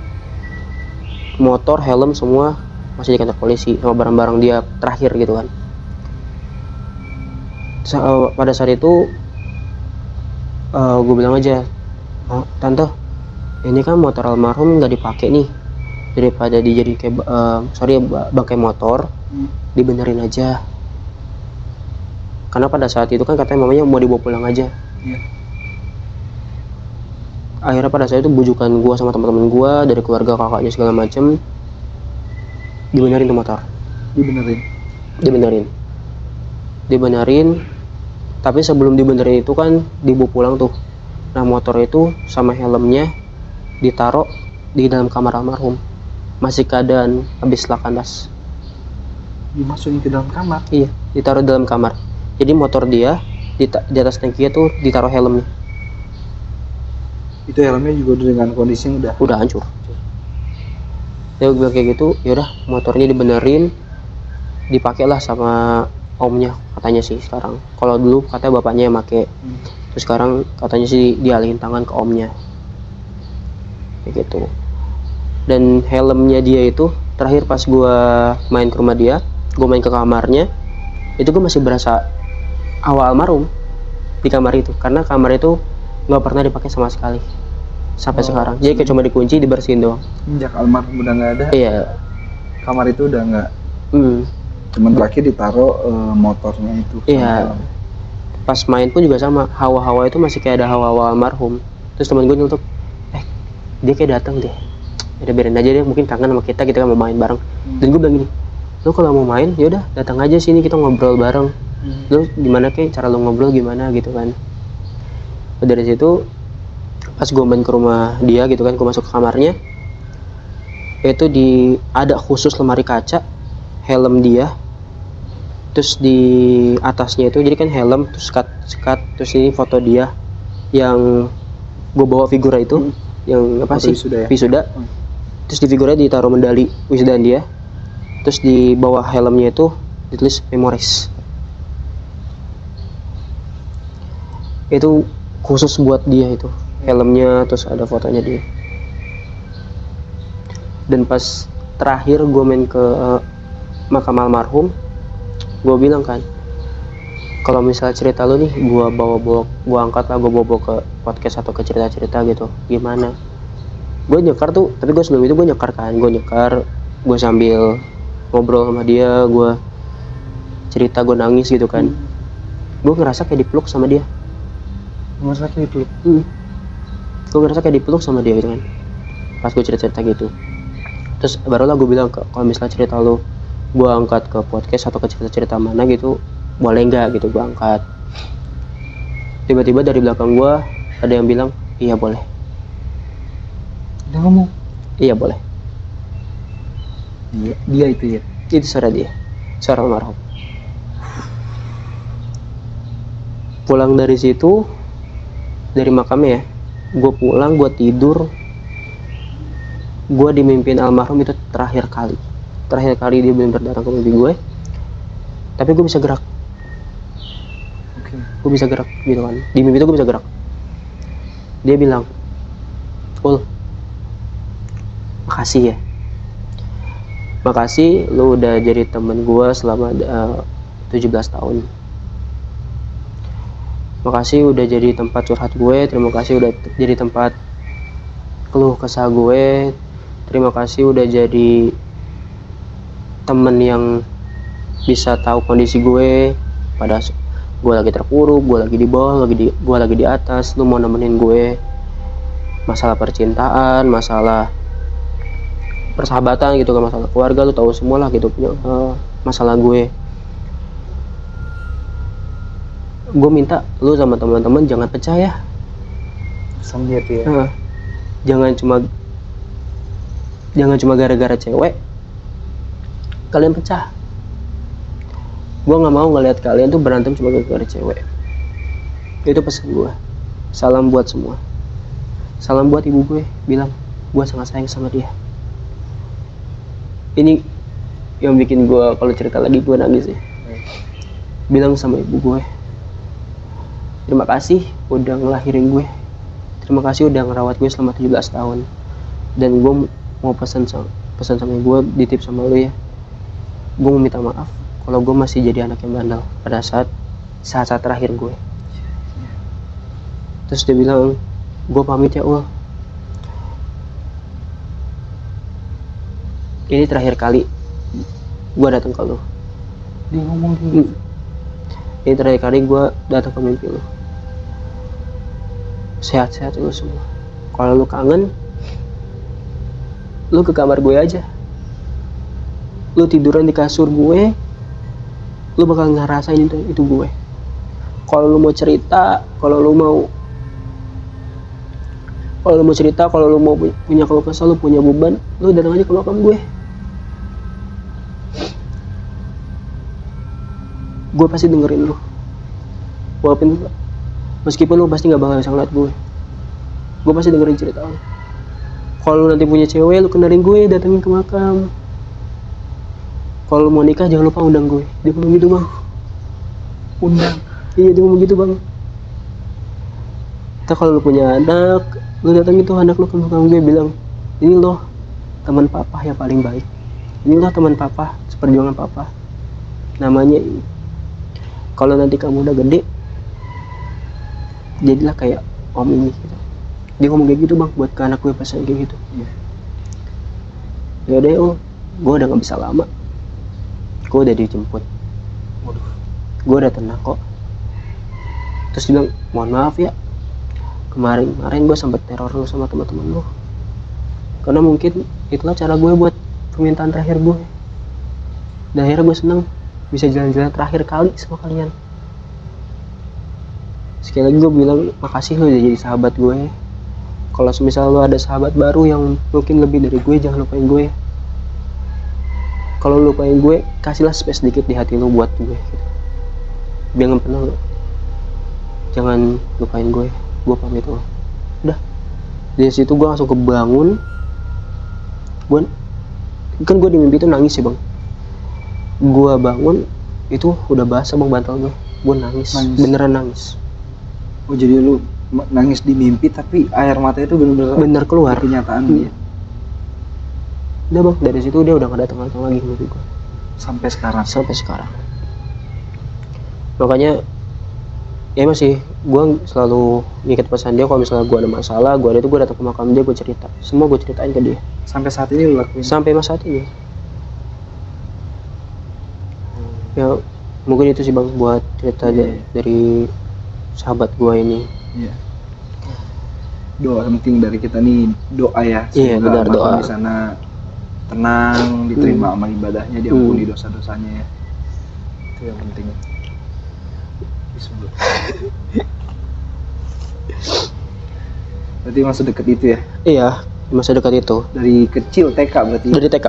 Motor, helm semua masih di kantor polisi sama barang-barang dia terakhir gitu kan. Pada saat itu gue bilang aja, Tante, ini kan motor almarhum nggak dipakai nih, daripada dijadi kayak bangkai motor, dibenerin aja. Karena pada saat itu kan katanya mamanya mau dibawa pulang aja. Akhirnya pada saat itu bujukan gue sama teman-teman gue dari keluarga, kakaknya segala macem, dibenerin tuh motor. Dibenerin. Tapi sebelum dibenerin itu kan dibawa pulang tuh. Nah motor itu sama helmnya ditaruh di dalam kamar almarhum, masih keadaan habis lak kandas. Dimasukin ke dalam kamar? Iya, ditaruh di dalam kamar. Jadi motor dia di atas tangkinya tuh ditaruh helmnya. Itu helmnya juga dengan kondisi yang udah hancur. Dia bilang kayak gitu, yaudah motornya dibenerin, dipakailah sama omnya katanya sih sekarang. Kalau dulu katanya bapaknya yang make, terus sekarang katanya sih dialihin tangan ke omnya, kayak gitu. Dan helmnya dia itu terakhir pas gue main ke rumah dia, gue main ke kamarnya, itu gue masih berasa hawa almarhum di kamar itu, karena kamar itu nggak pernah dipakai sama sekali sampai sekarang. Jadi kayak cuma dikunci, dibersihin doang. Sejak almarhum udah nggak ada. Iya. Kamar itu udah nggak. Cuman terakhir ditaruh motornya itu. Iya. Pas main pun juga sama, hawa-hawa itu masih kayak ada hawa-hawa almarhum. Terus temen gue nyeletuk, dia kayak datang deh. Udah biarin aja deh, mungkin kangen sama kita kan mau main bareng. Dan gue bilang gini, lo kalau mau main yaudah datang aja sini, kita ngobrol bareng. Lo gimana kayak cara lo ngobrol gimana gitu kan. Dari situ pas gue main ke rumah dia gitu kan, gue masuk ke kamarnya, itu ada khusus lemari kaca, helm dia, terus di atasnya itu jadi kan helm, terus sekat, terus ini foto dia yang gue bawa figura itu, yang apa sih, wisuda. Terus di figurnya ditaruh medali wisudaan dia, terus di bawah helmnya itu ditulis Memories. Itu khusus buat dia itu helmnya, terus ada fotonya dia. Dan pas terakhir gue main ke makam almarhum, gue bilang kan, kalau misalnya cerita lu nih gue angkat lah, gue bawa ke podcast atau ke cerita gitu, gimana? Gue nyekar tuh, tapi gue sebelum itu gue nyekar, gue sambil ngobrol sama dia, gue cerita, gue nangis gitu kan. Gue ngerasa kayak dipeluk sama dia. Gue ngerasa kayak dipeluk sama dia gitu kan, pas gue cerita gitu. Terus barulah gue bilang, kalau misalnya cerita lu gue angkat ke podcast atau ke cerita mana gitu, boleh nggak gitu gue angkat. Tiba-tiba dari belakang gue ada yang bilang, iya boleh. Dia ngomong? Iya boleh. Dia itu ya? Itu suara dia, suara almarhum. Pulang dari situ, dari makamnya ya, gue pulang, gue tidur, gue dimimpin almarhum itu terakhir kali dia benar datang ke mimpi gue, tapi gue bisa gerak. Gue bisa gerak gitu kan, di mimpi itu gue bisa gerak. Dia bilang, Ul, makasih ya, makasih lu udah jadi temen gue selama 17 tahun. Makasih udah jadi tempat curhat gue, terima kasih udah jadi tempat keluh kesah gue, terima kasih udah jadi temen yang bisa tahu kondisi gue pada gue lagi terpuruk, gue lagi di bawah, gue lagi di atas. Lu mau nemenin gue masalah percintaan, masalah persahabatan gitu kan, masalah keluarga, lu tahu semua lah gitu punya masalah gue. Gue minta lu sama teman-teman jangan pecah ya. Sambil ya. Jangan cuma gara-gara cewek kalian pecah. Gue nggak mau ngeliat kalian tuh berantem cuma gara-gara cewek. Itu pesan gue. Salam buat semua. Salam buat ibu gue, bilang gue sangat sayang sama dia. Ini yang bikin gue kalau cerita lagi gue nangis ya. Bilang sama ibu gue, terima kasih udah ngelahirin gue. Terima kasih udah ngerawat gue selama 17 tahun. Dan gue mau pesan sama gue, ditip sama lu ya. Gue mau minta maaf kalau gue masih jadi anak yang bandel pada saat terakhir gue. Terus dia bilang, gue pamit ya Ul. Ini terakhir kali gue datang ke lu. Dia ngomong gitu. Ini terakhir kali gue datang ke mimpi lu. Sehat-sehat lu semua. Kalau lu kangen, lu ke kamar gue aja. Lu tiduran di kasur gue, lu bakal ngerasain itu gue. Kalau lu mau cerita, kalau lu mau punya keluh kesah, lu punya beban, lu datang aja ke makam gue. Gue pasti dengerin lu. Meskipun lu pasti gak bakal bisa ngeliat gue pasti dengerin cerita lu. Kalau lu nanti punya cewek, lu kenalin gue, datengin ke makam. Kalau lu mau nikah, jangan lupa undang gue. Dia ngomong gitu bang. Undang? Iya, dia ngomong gitu bang. Ntar kalau lu punya anak, lu datengin tuh anak lu ke makam gue, bilang, ini loh teman papa yang paling baik. Ini loh teman papa, seperjuangan papa. Namanya ini. Kalau nanti kamu udah gede, jadilah kayak om ini gitu. Dia ngomong kayak gitu bang, buat ke anak gue pesan kayak gitu. Ya udah ya, gue udah nggak bisa lama. Gue udah dijemput. Gue udah tenang kok. Terus dia bilang, mohon maaf ya, kemarin gue sempet teror lu sama teman-teman lu. Karena mungkin itulah cara gue buat permintaan terakhir gue. Dan akhirnya gue seneng bisa jalan-jalan terakhir kali sama kalian. Sekali lagi gue bilang makasih lu udah jadi sahabat gue. Kalau semisal lu ada sahabat baru yang mungkin lebih dari gue, jangan lupain gue. Kalau lupain gue, kasihlah space dikit di hati lu buat gue gitu. Jangan pernah lu, jangan lupain gue pamit lu. Udah, dari situ gue langsung kebangun. Gue di mimpi itu nangis sih bang. Gue bangun itu udah basah bang bantal gue nangis. Beneran nangis. Oh jadi lu nangis di mimpi tapi air mata itu bener keluar kenyataan dia. Udah bang, dari situ dia udah gak datang lagi mimpi gue sampai sekarang. Makanya ya masih gue selalu ngikat pesan dia. Kalau misalnya gue ada masalah, gue datang ke makam dia, gue cerita semua, gue ceritain ke dia. Sampai saat ini lu lakuin? Sampai mas saat ini. Ya mungkin itu sih bang buat cerita dari sahabat gue ini. Iya. Doa penting dari kita nih, doa ya. Iya benar, doa. Di sana tenang, diterima amal ibadahnya, diampuni dosa-dosanya ya. Itu yang penting. Berarti masa dekat itu ya? Iya, masa dekat itu. Dari kecil TK berarti? Dari TK.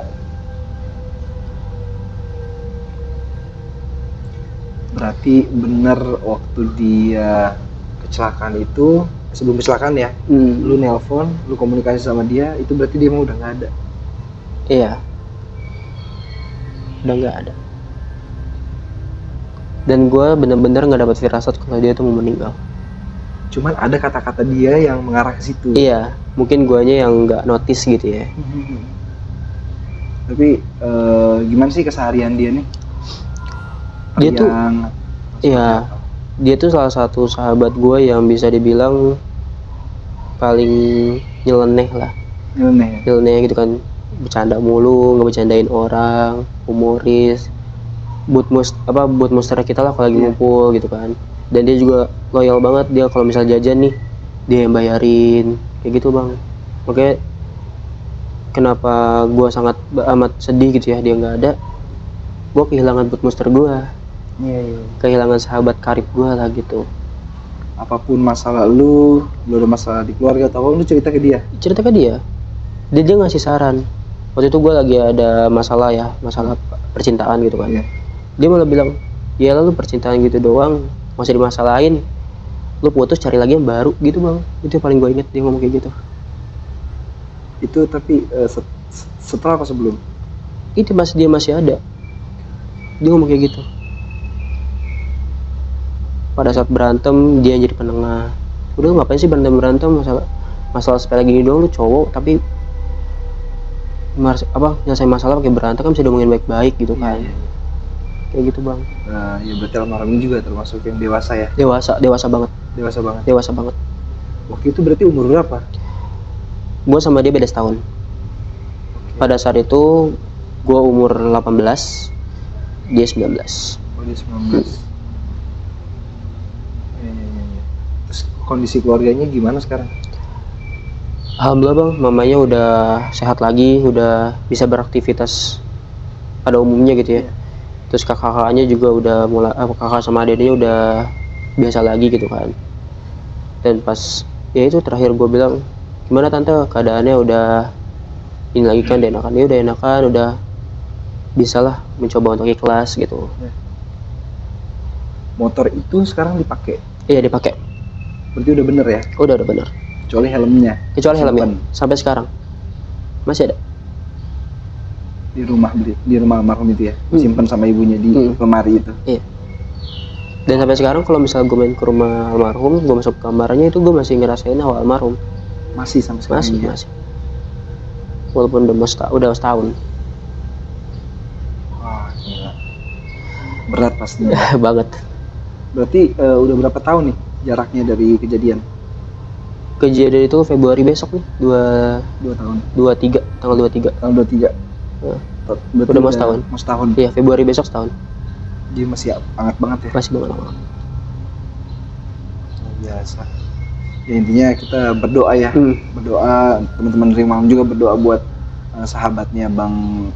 Berarti bener waktu dia kecelakaan itu, sebelum kecelakaan ya, lu nelpon, lu komunikasi sama dia, itu berarti dia mau udah nggak ada. Iya, udah nggak ada. Dan gue bener-bener nggak dapat firasat kalau dia tuh mau meninggal. Cuman ada kata-kata dia yang mengarah ke situ. Iya, mungkin guanya yang nggak notice gitu ya. Tapi gimana sih keseharian dia nih? Dia tuh, iya, dia tuh salah satu sahabat gue yang bisa dibilang paling nyeleneh lah. Nyeleneh gitu kan, bercanda mulu, ngebercandain orang, humoris, buat mustara kita lah kalau lagi ngumpul gitu kan. Dan dia juga loyal banget, dia kalau misal jajan nih dia yang bayarin kayak gitu bang. Makanya kenapa gue sangat amat sedih gitu ya dia nggak ada. Gue kehilangan buat muster gue, kehilangan sahabat karib gue lah gitu. Apapun masalah lu ada masalah di keluarga atau apa, lu cerita ke dia? Cerita ke dia ngasih saran. Waktu itu gue lagi ada masalah ya, masalah percintaan gitu kan. Dia malah bilang, ya lalu percintaan gitu doang, masih dimasalahin, lu putus cari lagi yang baru gitu bang. Itu yang paling gue inget dia ngomong kayak gitu. Itu tapi setelah apa sebelum? Itu pas dia masih ada, dia ngomong kayak gitu. Pada saat berantem dia jadi penengah. Udah ngapain sih berantem masalah sepele gini doang, lu cowok tapi nyelesain masalah pakai berantem kan bisa diomongin baik-baik gitu kan. Kayak gitu bang. Ya berarti almarhum ini juga termasuk yang dewasa ya? Dewasa banget. Dewasa banget. Waktu itu berarti umur berapa? Gue sama dia beda setahun. Pada saat itu gue umur 18, dia 19. Oh dia 19. Terus kondisi keluarganya gimana sekarang? Alhamdulillah bang, mamanya udah sehat lagi, udah bisa beraktivitas pada umumnya gitu ya. Terus kakak-kakaknya juga udah mulai, kakak sama adiknya udah biasa lagi gitu kan. Dan pas ya itu terakhir gue bilang, gimana tante keadaannya udah ini lagi kan, dia udah enakan, udah bisa lah mencoba untuk ikhlas gitu. Motor itu sekarang dipakai? Iya dipakai. Berarti udah bener ya? Udah bener. Kecuali helmnya? Kecuali helmnya, sampai sekarang masih ada. Di rumah almarhum itu ya? Simpen sama ibunya di lemari itu? Iya. Dan sampai sekarang kalau misalnya gue main ke rumah almarhum, gue masuk ke kamarnya itu gue masih ngerasain hawa almarhum. Masih sampai sekarang? Masih. Walaupun udah setahun. Wah gila. Berat pasti. Banget. Berarti udah berapa tahun nih jaraknya dari kejadian? Kejadian itu Februari besok nih, 2 tahun. Tanggal 23. Tanggal 23. Udah mau setahun. Mau setahun. Iya, Februari besok setahun. Dia masih hangat banget ya? Masih banget. Biasa. Ya intinya kita berdoa ya. Berdoa, teman-teman dari malam juga berdoa buat sahabatnya Bang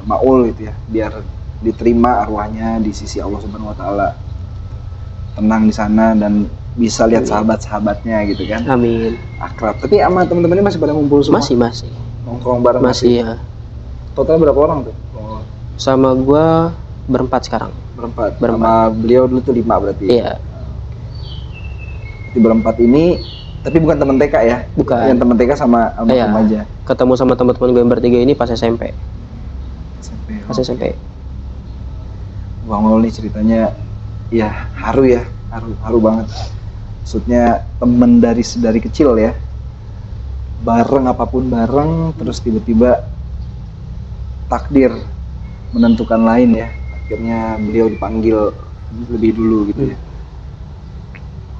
Maul gitu ya, biar diterima arwahnya di sisi Allah Subhanahu wa taala. Tenang di sana dan bisa lihat sahabat-sahabatnya gitu kan. Amin. Akrab. Tapi sama teman-temannya masih pada ngumpul semua? Masih. Nongkrong bareng masih ya. Total berapa orang tuh? Sama gua berempat sekarang. Berempat. Sama beliau dulu tuh 5 berarti. Iya. Di berempat ini, tapi bukan teman TK ya? Bukan. Yang teman TK sama aja. Ketemu sama teman-teman gue yang bertiga ini pas SMP. SMP. Bang Maul nih ceritanya ya haru banget. Maksudnya temen dari kecil ya, bareng apapun bareng, terus tiba-tiba takdir menentukan lain ya, akhirnya beliau dipanggil lebih dulu gitu ya.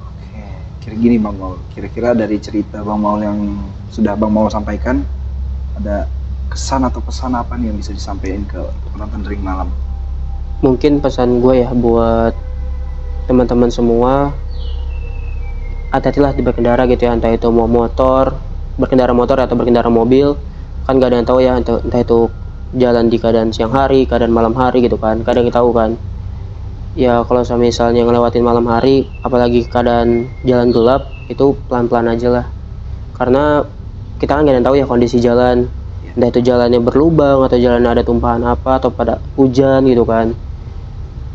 Oke, kira gini Bang Maul, kira-kira dari cerita Bang Maul yang sudah Bang Maul sampaikan, ada kesan atau pesan apa nih yang bisa disampaikan ke penonton Ring Malam? Mungkin pesan gue ya buat teman-teman semua, hati-hatilah di berkendara gitu ya, entah itu mau berkendara motor atau berkendara mobil, kan gak ada yang tahu ya, entah itu jalan di keadaan siang hari, keadaan malam hari gitu kan, kadang kita tahu kan ya. Kalau misalnya ngelewatin malam hari, apalagi keadaan jalan gelap, itu pelan-pelan aja lah, karena kita kan gak ada yang tahu ya kondisi jalan, entah itu jalannya berlubang atau jalan ada tumpahan apa atau pada hujan gitu kan.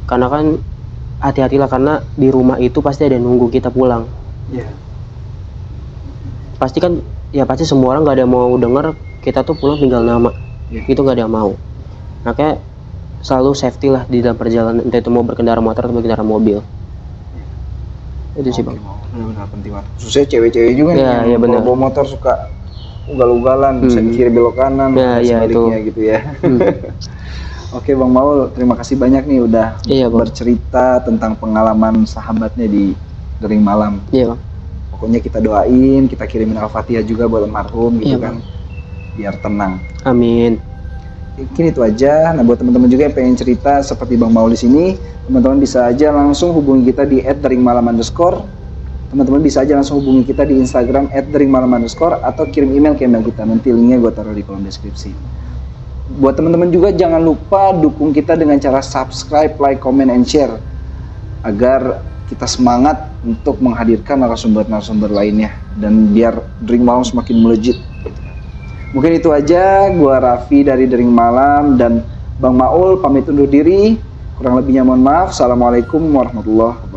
Karena kan hati-hatilah karena di rumah itu pasti ada yang nunggu kita pulang. Iya. Pasti kan ya pasti semua orang nggak ada yang mau denger kita tuh pulang tinggal nama. Iya. Itu nggak ada yang mau. Makanya selalu safety lah di dalam perjalanan, entah itu mau berkendara motor atau berkendara mobil. Itu sih bang. Benar-benar penting banget. Khususnya cewek-cewek juga nih Ya, yang ya benar. kalau bawa motor suka ugal-ugalan, bisa di kiri belok kanan, Ya, dan ya, sebaliknya gitu ya. Oke Bang Maul, terima kasih banyak nih udah Iya, Bang. bercerita tentang pengalaman sahabatnya di Dering Malam. Iya bang. Pokoknya kita doain, kita kirimin Al-Fatihah juga buat almarhum gitu Iya, kan, biar tenang. Amin. Mungkin itu aja. Nah buat teman-teman juga yang pengen cerita seperti Bang Maul di sini, teman-teman bisa aja langsung hubungi kita di @deringmalam_. Teman-teman bisa aja langsung hubungi kita di Instagram @deringmalam_ atau kirim email ke email kita. Nanti linknya gue taruh di kolom deskripsi. Buat teman-teman juga jangan lupa dukung kita dengan cara subscribe, like, comment, and share agar kita semangat untuk menghadirkan narasumber-narasumber lainnya dan biar Dering Malam semakin melejit. Mungkin itu aja. Gua Raffi dari Dering Malam dan Bang Maul pamit undur diri. Kurang lebihnya mohon maaf. Assalamualaikum warahmatullahi wabarakatuh.